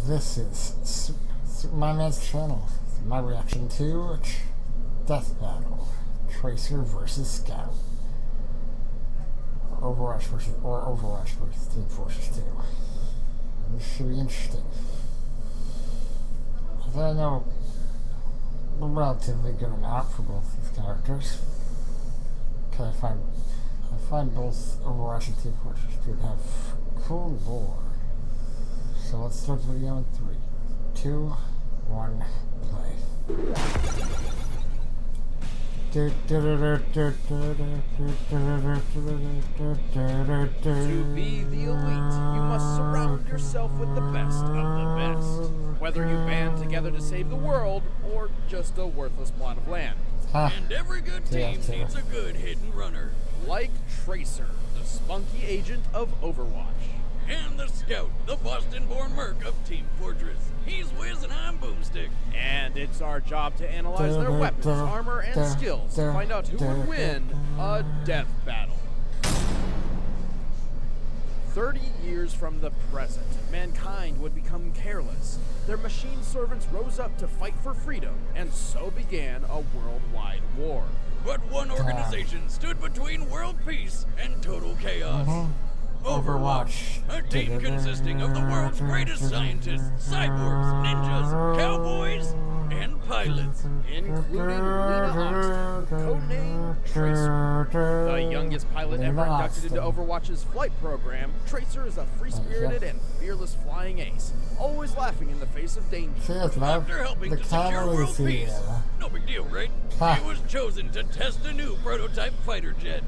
This is Supermonaman's channel. My reaction to Death Battle, Tracer versus Scout, Overwatch versus Team Fortress 2. This should be interesting. I know a relatively good amount for both these characters. Cause I find both Overwatch and Team Fortress 2 to have cool lore. So let's start the video in 3, 2, 1, play. To be the elite, you must surround yourself with the best of the best. Whether you band together to save the world, or just a worthless plot of land. And every good team needs a good hidden runner. Like Tracer, the spunky agent of Overwatch. And the Scout, the Boston-born merc of Team Fortress. He's Wiz and I'm Boomstick. And it's our job to analyze their weapons, armor, and skills to find out who would win a death battle. 30 years from the present, mankind would become careless. Their machine servants rose up to fight for freedom, and so began a worldwide war. But one organization stood between world peace and total chaos. Overwatch, a team consisting of the world's greatest scientists, cyborgs, ninjas, cowboys, and pilots. Including Lena Oxford, codename Tracer. The youngest pilot ever inducted into Overwatch's flight program, Tracer is a free-spirited and fearless flying ace, always laughing in the face of danger. After helping to secure world peace, no big deal, right? He was chosen to test a new prototype fighter jet,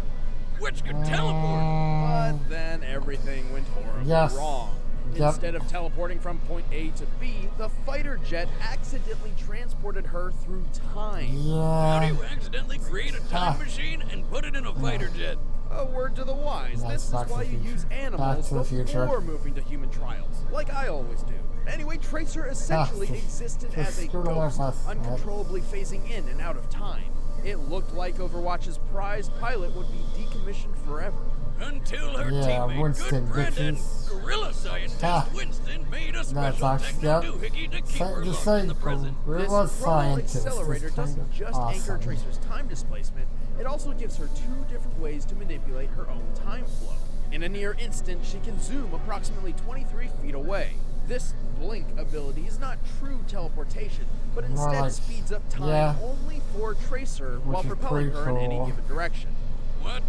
which could teleport. But then everything went horribly wrong. Instead of teleporting from point A to B, the fighter jet accidentally transported her through time. How do you accidentally create a time machine and put it in a fighter jet? A word to the wise, this is why you use animals before moving to human trials, like I always do. Anyway, Tracer essentially existed as a ghost, uncontrollably phasing in and out of time. It looked like Overwatch's prized pilot would be decommissioned forever. Until her teammate, good friend and gorilla scientist Winston made a special techno-doohickey to keep her locked in the present. This chronal accelerator doesn't just anchor Tracer's time displacement, it also gives her 2 different ways to manipulate her own time flow. In a near instant, she can zoom approximately 23 feet away. This blink ability is not true teleportation, but instead speeds up time only for Tracer while propelling her in any given direction. What?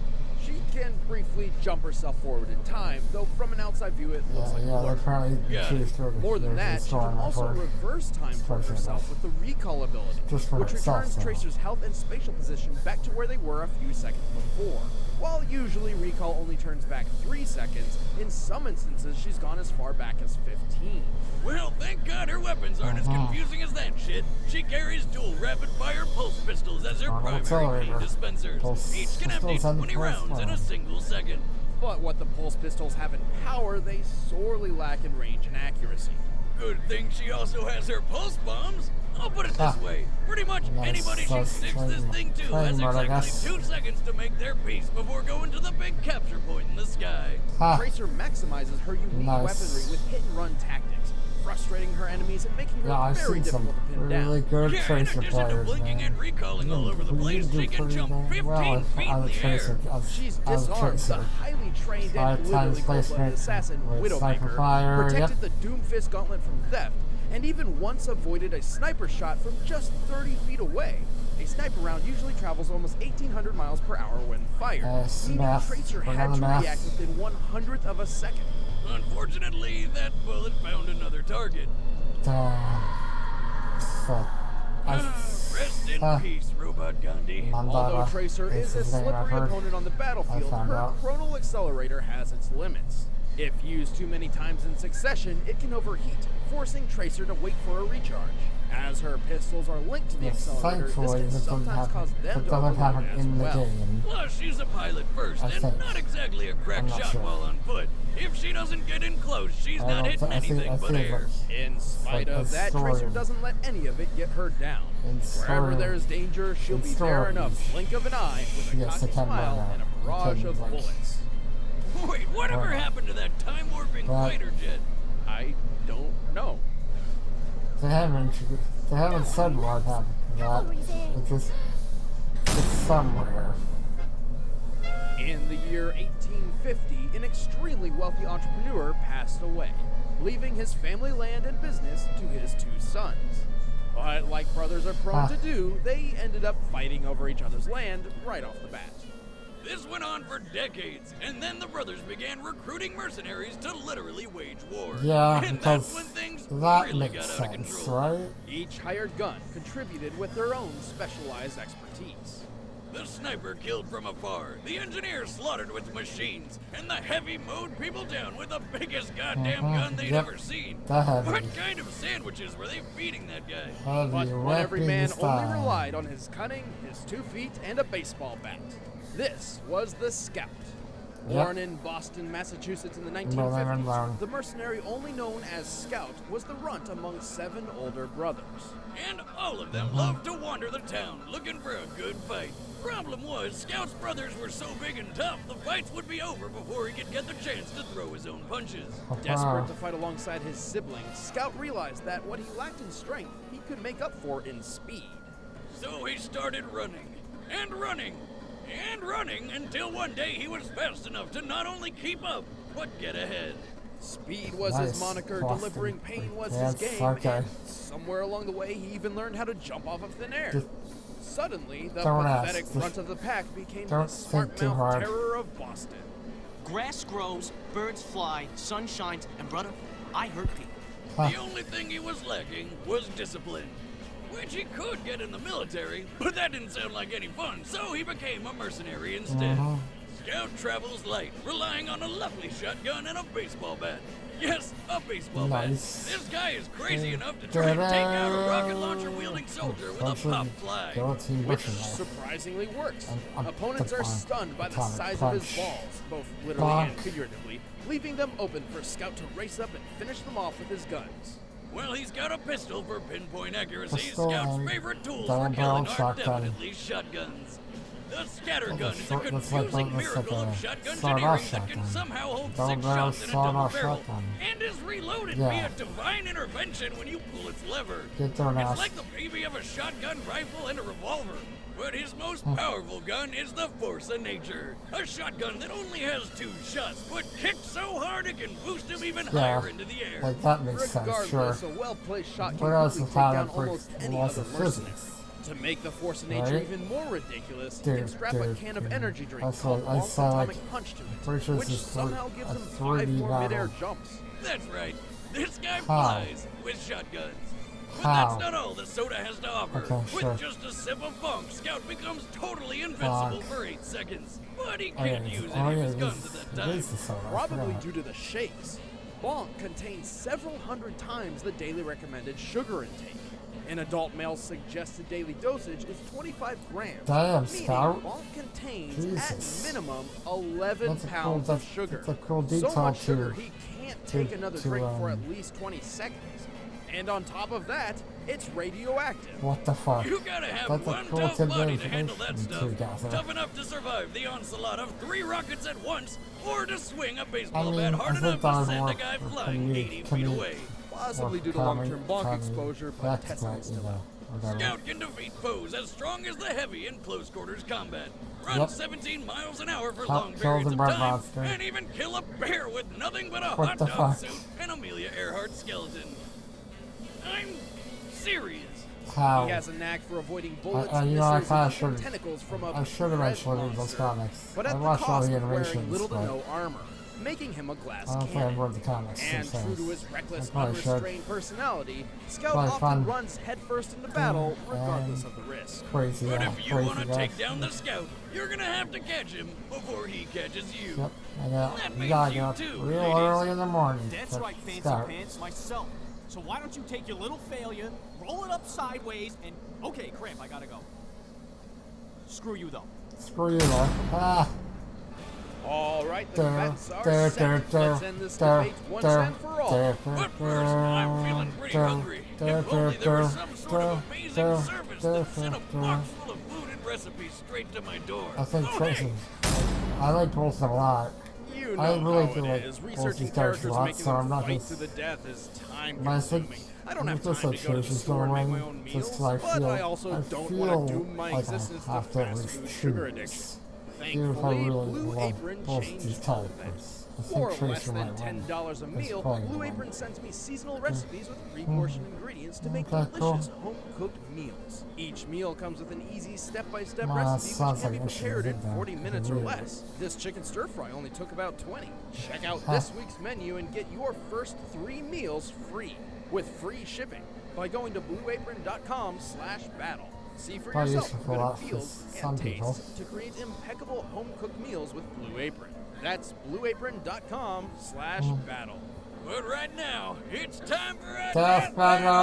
She can briefly jump herself forward in time, though from an outside view it looks like More than that, she can also reverse time for herself with the recall ability, which returns Tracer's health and spatial position back to where they were a few seconds before. While usually recall only turns back 3 seconds, in some instances she's gone as far back as 15. Well, thank God her weapons aren't as confusing as that shit. She carries dual rapid-fire pulse pistols as her primary pain dispensers. Each can empty 20 rounds in a single second. But what the pulse pistols have in power, they sorely lack in range and accuracy. Good thing she also has her pulse bombs. I'll put it this way, pretty much anybody she sticks this thing to has exactly 2 seconds to make their peace before going to the big capture point in the sky. Tracer maximizes her unique weaponry with hit-and-run tactics, frustrating her enemies and making her very difficult to pin down. In addition to blinking and recalling all over the place, she can jump 15 feet in the air. She's disarmed the highly trained and literally cold-blooded assassin Widowmaker, protected the Doomfist Gauntlet from theft, and even once avoided a sniper shot from just 30 feet away. A sniper round usually travels almost 1,800 miles per hour when fired, meaning Tracer had to react within 1/100th of a second. Unfortunately, that bullet found another target. Rest in peace, Robot Gandhi. Although Tracer is a slippery opponent on the battlefield, her chronal accelerator has its limits. If used too many times in succession, it can overheat, forcing Tracer to wait for a recharge. As her pistols are linked to the accelerator, this can sometimes cause them to overload as well. Plus, she's a pilot first, and not exactly a crack shot while on foot. If she doesn't get in close, she's not hitting anything but air. In spite of that, Tracer doesn't let any of it get her down. Wherever there's danger, she'll be there in a blink of an eye with a cocky smile and a barrage of bullets. Wait, whatever happened to that time-warping fighter jet? I don't know. They haven't said what happened to that. It's somewhere. In the year 1850, an extremely wealthy entrepreneur passed away, leaving his family land and business to his two sons. But like brothers are prone to do, they ended up fighting over each other's land right off the bat. This went on for decades, and then the brothers began recruiting mercenaries to literally wage war. Yeah, and because that's when things that really makes got out of sense, control. right? Each hired gun contributed with their own specialized expertise. The sniper killed from afar, the engineer slaughtered with machines, and the heavy mowed people down with the biggest goddamn gun they'd ever seen. What kind of sandwiches were they feeding that guy? But one every man only relied on his cunning, his 2 feet, and a baseball bat. This was the Scout. Born in Boston, Massachusetts in the 1950s, the mercenary only known as Scout was the runt among 7 older brothers. And all of them loved to wander the town looking for a good fight. Problem was, Scout's brothers were so big and tough, the fights would be over before he could get the chance to throw his own punches. Desperate to fight alongside his siblings, Scout realized that what he lacked in strength, he could make up for in speed. So he started running, and running, and running until one day he was fast enough to not only keep up, but get ahead. Speed was his moniker, delivering pain was his game, and somewhere along the way he even learned how to jump off of thin air. Suddenly, the pathetic front of the pack became the smart-mouthed terror of Boston. Grass grows, birds fly, sun shines, and brother, I hurt people. The only thing he was lacking was discipline, which he could get in the military, but that didn't sound like any fun, so he became a mercenary instead. Scout travels light, relying on a lovely shotgun and a baseball bat. Yes, a baseball bat. This guy is crazy enough to try and take out a rocket launcher-wielding soldier with a pop fly. Which surprisingly works. Opponents are stunned by the size of his balls, both literally and figuratively, leaving them open for Scout to race up and finish them off with his guns. Well, he's got a pistol for pinpoint accuracy. Scout's favorite tools for killing are definitely shotguns. The scattergun is a confusing miracle of shotgun engineering that can somehow hold 6 shots in a double barrel and is reloaded via divine intervention when you pull its lever. It's like the baby of a shotgun rifle and a revolver. But his most powerful gun is the force of nature. A shotgun that only has 2 shots, but kicks so hard it can boost him even higher into the air. Like that makes sense, sure. A well-placed shot can quickly take down almost any other mercenary. To make the force of nature even more ridiculous, you can strap a can of energy drink called atomic punch to it, which somehow gives him 5 more mid-air jumps. That's right. This guy flies with shotguns. But that's not all the soda has to offer. With just a sip of funk, Scout becomes totally invincible for 8 seconds. But he can't use any of his guns at that time. Probably due to the shakes. Bonk contains several hundred times the daily recommended sugar intake. An adult male's suggested daily dosage is 25 grams. Damn, Scout. Bonk contains, at minimum, 11 pounds of sugar. That's a cool detail, so much sugar he can't take another drink for at least 20 seconds. And on top of that, it's radioactive. What the fuck? You gotta have one tough body to handle that stuff. Tough enough to survive the onslaught of 3 rockets at once, or to swing a baseball bat hard enough to send a guy flying 80 feet away. Possibly due to long-term bonk exposure, but testing still out. Scout can defeat foes as strong as the heavy in close quarters combat, run 17 miles an hour for long periods of time, and even kill a bear with nothing but a hot dog suit and Amelia Earhart skeleton. I'm serious. How? He has a knack for avoiding bullets and missiles and tentacles from a should have actually read those comics. But at the cost of wearing little to no armor, making him a glass cannon. And true to his reckless, unrestrained personality, Scout often runs headfirst into battle, regardless of the risk. Crazy, but if you want to take down the Scout, you're gonna have to catch him before he catches you. Yep, that means you too, real early in the morning. That's right, fancy pants, myself. So why don't you take your little failure, roll it up sideways, and... Okay, crap, I gotta go. Screw you, though. Screw you, though. Ah. All right, the bets are set. Let's end this debate once and for all. But first, I'm feeling pretty hungry. If only there was some sort of amazing service that sent a box full of food and recipes straight to my door. I think I like both a lot. You You know how it is. Researching characters and making them fight to the death is time-consuming. I don't have time to go to the store and make my own meals, but I also don't want to doom my existence to fast food sugar addiction. Thankfully, Blue Apron changed all of that. For less than $10 a meal, Blue Apron sends me seasonal recipes with pre-portioned ingredients to make delicious home-cooked meals. Each meal comes with an easy step-by-step recipe which can be prepared in 40 minutes or less. This chicken stir-fry only took about 20. Check out this week's menu and get your first 3 meals free, with free shipping, by going to blueapron.com/battle. See for yourself what it feels and tastes to create impeccable home-cooked meals with Blue Apron. That's blueapron.com/battle. But right now, it's time for a Death battle!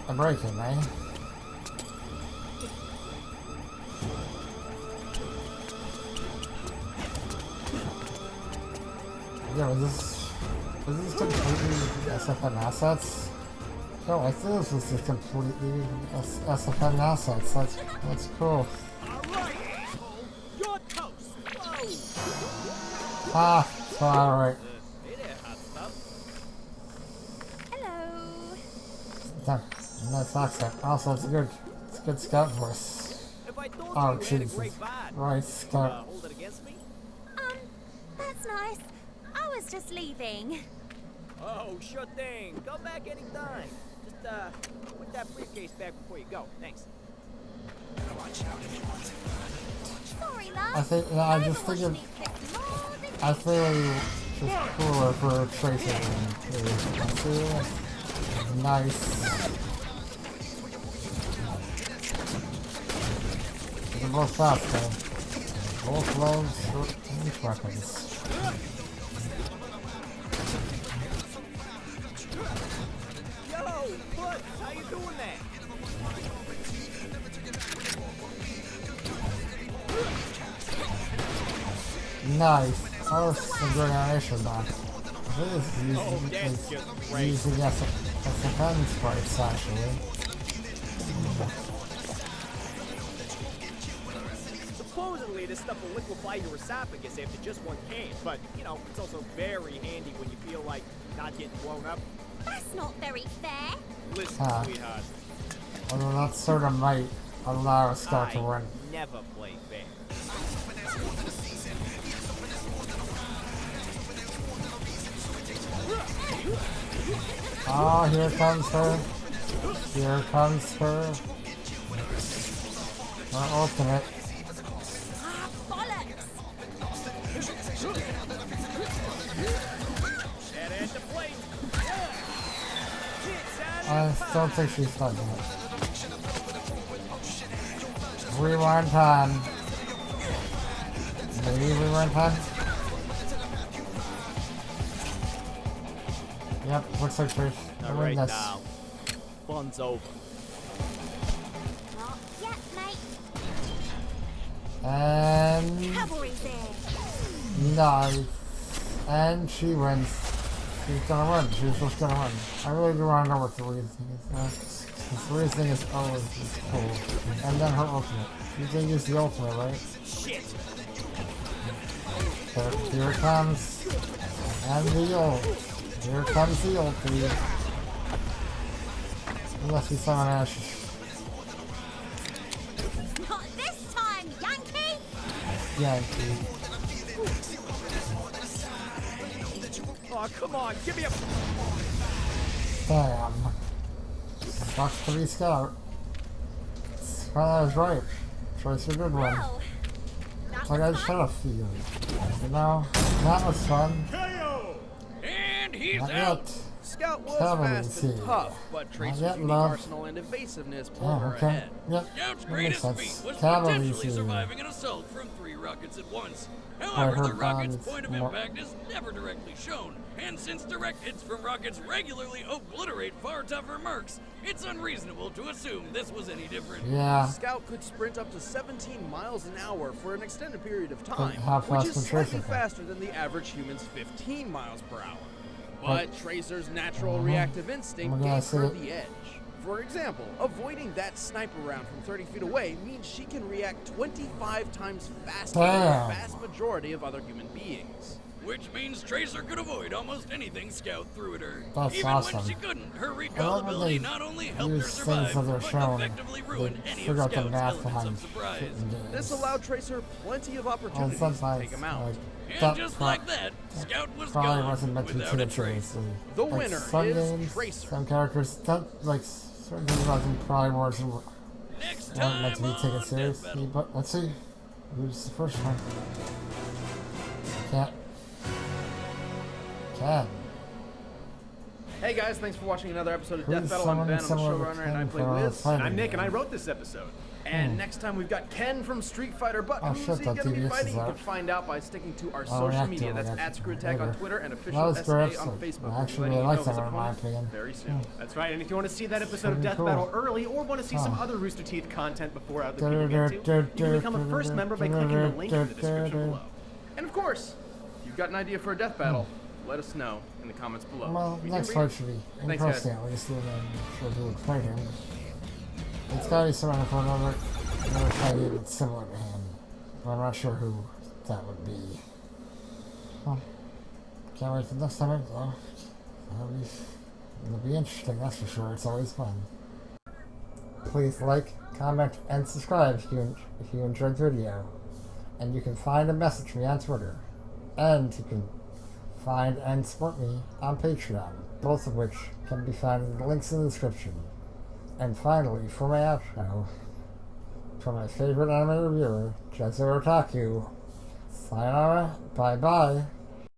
I'm breaking, man. Yeah, is this completely SFN assets? No, I think this was just completely SFN assets. That's cool. Alright, asshole! You're toast! Whoa! Ah, it's alright. Hey there, hot stuff. Hello. Nice accent. Also, it's a good scout voice. If I told Oh, you you had a Jesus. great vibe, Right, scout. hold it against me? That's nice. I was just leaving. Oh, sure thing. Come back anytime. Just, put that briefcase back before you go. Thanks. Sorry, love. I think, no, I just think I feel just cooler for Tracer than I feel nice. They're both fast, though. Both low, short range weapons. Yo, Put, how you doing that? Nice. Oh, some good animation back. This is using SFN sprites, actually. Supposedly, this stuff will liquefy your esophagus after just one can, but, you know, it's also very handy when you feel like not getting blown up. That's not very fair. Listen, sweetheart, Although that sort of might allow a scout to win. never play fair. Oh, here comes her. Here comes her. Her ultimate. Ah, bollocks. Head at the plate. I don't think she's done it. Rewind time. Maybe rewind time? Yep, looks like Trish. All right, now. Fun's over. Not yet, mate. And Cavalry's there. nice. And she wins. She's gonna win. She's just gonna win. I really do want to know what the reason is. This reason is always cool. And then her ultimate. You can use the ultimate, right? Shit. Here it comes. And the ult. Here comes the ultimate. Unless you summon Ash. Not this time, Yankee. Yankee. Oh, come on, give me a... Damn. Sucks to be scout. Well, I was right. Tracer did win. Well, that Like I was just fun. had a feeling. You know? That was fun. And he's Not out. yet. Scout was Cavalry's fast and here. tough, but Tracer's yet, unique love. arsenal and evasiveness pulled Oh, her okay. ahead. Yep. Scout's That makes greatest sense. feat was Cavalry's potentially here. surviving an assault from 3 rockets at once. Her However, the rocket's bombs point of more- impact is never directly shown, and since direct hits from rockets regularly obliterate far tougher mercs, it's unreasonable to assume this was any different. Yeah. Scout could sprint up to 17 miles an hour for an extended period of time, how which fast is can slightly Tracer go? faster than the average human's 15 miles per hour. But Tracer's natural reactive instinct I'm gonna gave see her it. the edge. For example, avoiding that sniper round from 30 feet away means she can react 25 times faster than the vast majority of other human beings. Which means Tracer could avoid almost anything Scout threw at her. That's Even awesome. when she couldn't, her recall ability not only helped her survive, but effectively ruined any of Scout's elements of surprise. This allowed Tracer plenty of opportunities to take him out. And just like that, Scout was gone without a trace. The winner is Tracer. Some characters, certain things probably wasn't meant to be taken seriously, but let's see who's the first one. Cat. Hey guys, thanks for watching another episode of Death Battle. I'm Ben, I'm the showrunner, and I play Wiz. And I'm Nick, and I wrote this episode. And next time we've got Ken from Street Fighter, but who's he going to be fighting? You can find out by sticking to our social media. That's @ScrewAttack on Twitter and official SA on Facebook. I actually really like that one in my opinion. Very soon. That's right, and if you want to see that episode of Death Battle early, or want to see some other Rooster Teeth content before other people get to, you can become a first member by clicking the link in the description below. And of course, if you've got an idea for a death battle, let us know in the comments below. Well, next fight should be interesting, at least, and I'm sure who would fight him. It's gotta be someone for another fight even similar to him. But I'm not sure who that would be. Well, can't wait for next time, though. It'll be interesting, that's for sure. It's always fun. Please like, comment, and subscribe if you enjoyed the video. And you can find and message me on Twitter. And you can find and support me on Patreon, both of which can be found in the links in the description. And finally, for my outro, from my favorite anime reviewer, Jezo Otaku, sayonara, bye bye.